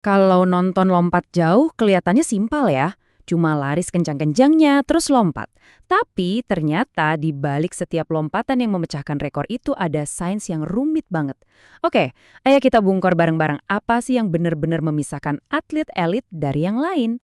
Kalau nonton lompat jauh kelihatannya simpel ya. Cuma lari kencang-kencangnya terus lompat. Tapi ternyata di balik setiap lompatan yang memecahkan rekor itu ada sains yang rumit banget. Oke, ayo kita bongkar bareng-bareng apa sih yang benar-benar memisahkan atlet elit dari yang lain.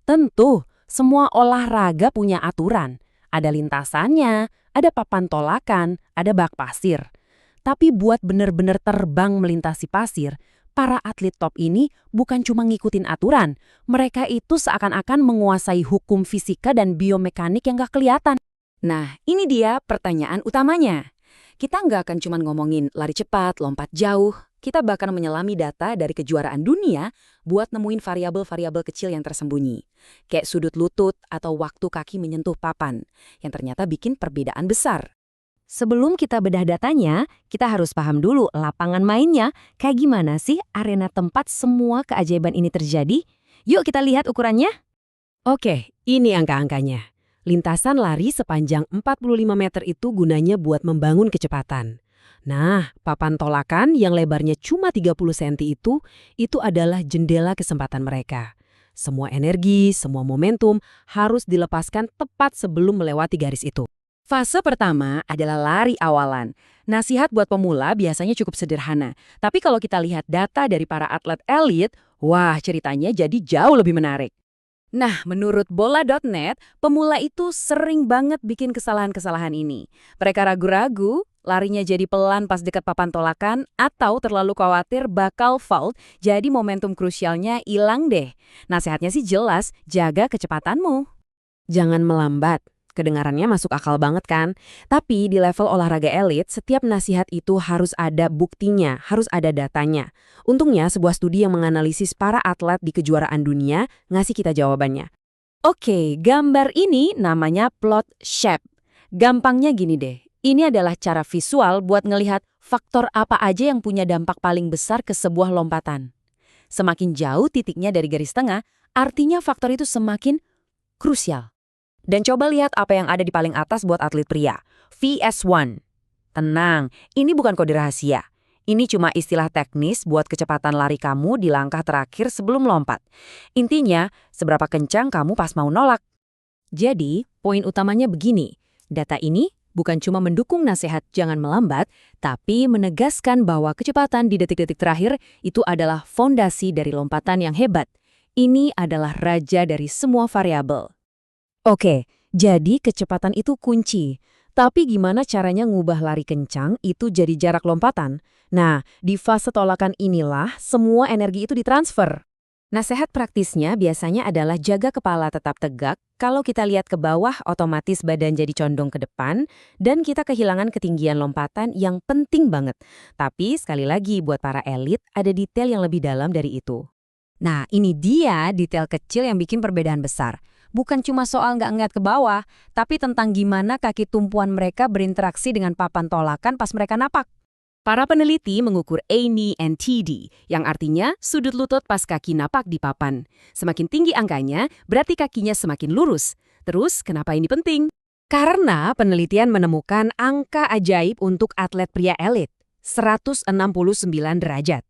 Tentu, semua olahraga punya aturan. Ada lintasannya, ada papan tolakan, ada bak pasir. Tapi buat benar-benar terbang melintasi pasir, para atlet top ini bukan cuma ngikutin aturan. Mereka itu seakan-akan menguasai hukum fisika dan biomekanik yang gak kelihatan. Nah, ini dia pertanyaan utamanya. Kita nggak akan cuma ngomongin lari cepat, lompat jauh. Kita bahkan menyelami data dari kejuaraan dunia buat nemuin variabel-variabel kecil yang tersembunyi. Kayak sudut lutut atau waktu kaki menyentuh papan, yang ternyata bikin perbedaan besar. Sebelum kita bedah datanya, kita harus paham dulu lapangan mainnya. Kayak gimana sih arena tempat semua keajaiban ini terjadi? Yuk kita lihat ukurannya. Oke, ini angka-angkanya. Lintasan lari sepanjang 45 meter itu gunanya buat membangun kecepatan. Nah, papan tolakan yang lebarnya cuma 30 cm itu adalah jendela kesempatan mereka. Semua energi, semua momentum harus dilepaskan tepat sebelum melewati garis itu. Fase pertama adalah lari awalan. Nasihat buat pemula biasanya cukup sederhana. Tapi kalau kita lihat data dari para atlet elit, wah ceritanya jadi jauh lebih menarik. Nah, menurut bola.net, pemula itu sering banget bikin kesalahan-kesalahan ini. Mereka ragu-ragu, larinya jadi pelan pas dekat papan tolakan, atau terlalu khawatir bakal foul, jadi momentum krusialnya hilang deh. Nasihatnya sih jelas, jaga kecepatanmu. Jangan melambat. Kedengarannya masuk akal banget kan? Tapi di level olahraga elit, setiap nasihat itu harus ada buktinya, harus ada datanya. Untungnya sebuah studi yang menganalisis para atlet di kejuaraan dunia ngasih kita jawabannya. Oke, gambar ini namanya plot shape. Gampangnya gini deh, ini adalah cara visual buat ngelihat faktor apa aja yang punya dampak paling besar ke sebuah lompatan. Semakin jauh titiknya dari garis tengah, artinya faktor itu semakin krusial. Dan coba lihat apa yang ada di paling atas buat atlet pria. VS1. Tenang, ini bukan kode rahasia. Ini cuma istilah teknis buat kecepatan lari kamu di langkah terakhir sebelum lompat. Intinya, seberapa kencang kamu pas mau nolak. Jadi, poin utamanya begini. Data ini bukan cuma mendukung nasihat jangan melambat, tapi menegaskan bahwa kecepatan di detik-detik terakhir itu adalah fondasi dari lompatan yang hebat. Ini adalah raja dari semua variabel. Oke, jadi kecepatan itu kunci. Tapi gimana caranya ngubah lari kencang itu jadi jarak lompatan? Nah, di fase tolakan inilah semua energi itu ditransfer. Nasihat praktisnya biasanya adalah jaga kepala tetap tegak. Kalau kita lihat ke bawah, otomatis badan jadi condong ke depan, dan kita kehilangan ketinggian lompatan yang penting banget. Tapi sekali lagi buat para elit, ada detail yang lebih dalam dari itu. Nah, ini dia detail kecil yang bikin perbedaan besar. Bukan cuma soal nggak ngeliat ke bawah, tapi tentang gimana kaki tumpuan mereka berinteraksi dengan papan tolakan pas mereka napak. Para peneliti mengukur A-knee and TD, yang artinya sudut lutut pas kaki napak di papan. Semakin tinggi angkanya, berarti kakinya semakin lurus. Terus, kenapa ini penting? Karena penelitian menemukan angka ajaib untuk atlet pria elit, 169 derajat.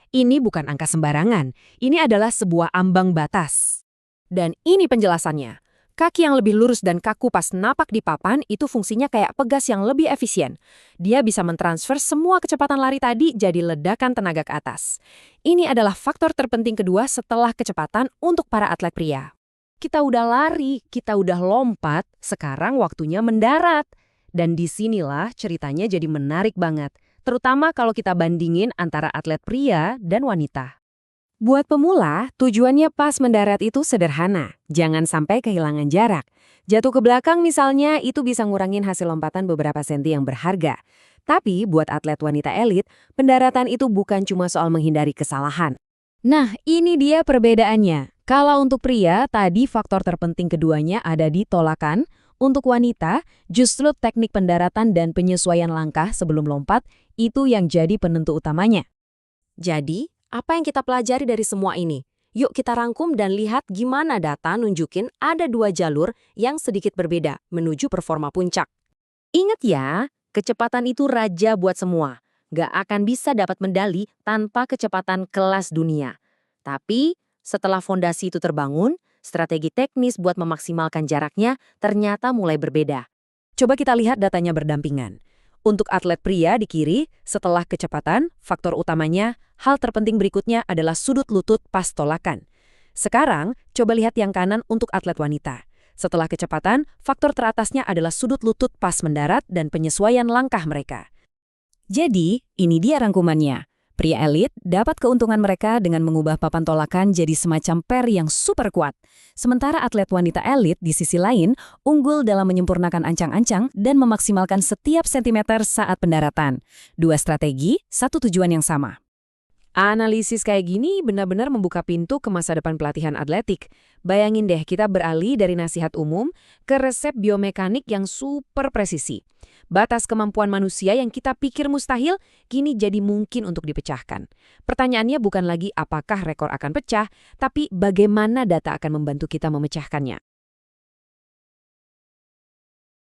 Ini bukan angka sembarangan, ini adalah sebuah ambang batas. Dan ini penjelasannya. Kaki yang lebih lurus dan kaku pas napak di papan itu fungsinya kayak pegas yang lebih efisien. Dia bisa mentransfer semua kecepatan lari tadi jadi ledakan tenaga ke atas. Ini adalah faktor terpenting kedua setelah kecepatan untuk para atlet pria. Kita udah lari, kita udah lompat, sekarang waktunya mendarat. Dan disinilah ceritanya jadi menarik banget. Terutama kalau kita bandingin antara atlet pria dan wanita. Buat pemula, tujuannya pas mendarat itu sederhana. Jangan sampai kehilangan jarak. Jatuh ke belakang misalnya, itu bisa ngurangin hasil lompatan beberapa senti yang berharga. Tapi buat atlet wanita elit, pendaratan itu bukan cuma soal menghindari kesalahan. Nah, ini dia perbedaannya. Kalau untuk pria, tadi faktor terpenting keduanya ada di tolakan. Untuk wanita, justru teknik pendaratan dan penyesuaian langkah sebelum lompat itu yang jadi penentu utamanya. Jadi, apa yang kita pelajari dari semua ini? Yuk kita rangkum dan lihat gimana data nunjukin ada dua jalur yang sedikit berbeda menuju performa puncak. Ingat ya, kecepatan itu raja buat semua. Gak akan bisa dapat medali tanpa kecepatan kelas dunia. Tapi setelah fondasi itu terbangun, strategi teknis buat memaksimalkan jaraknya ternyata mulai berbeda. Coba kita lihat datanya berdampingan. Untuk atlet pria di kiri, setelah kecepatan, faktor utamanya, hal terpenting berikutnya adalah sudut lutut pas tolakan. Sekarang, coba lihat yang kanan untuk atlet wanita. Setelah kecepatan, faktor teratasnya adalah sudut lutut pas mendarat dan penyesuaian langkah mereka. Jadi, ini dia rangkumannya. Pria elit dapat keuntungan mereka dengan mengubah papan tolakan jadi semacam per yang super kuat. Sementara atlet wanita elit di sisi lain unggul dalam menyempurnakan ancang-ancang dan memaksimalkan setiap sentimeter saat pendaratan. Dua strategi, satu tujuan yang sama. Analisis kayak gini benar-benar membuka pintu ke masa depan pelatihan atletik. Bayangin deh kita beralih dari nasihat umum ke resep biomekanik yang super presisi. Batas kemampuan manusia yang kita pikir mustahil, kini jadi mungkin untuk dipecahkan. Pertanyaannya bukan lagi apakah rekor akan pecah, tapi bagaimana data akan membantu kita memecahkannya.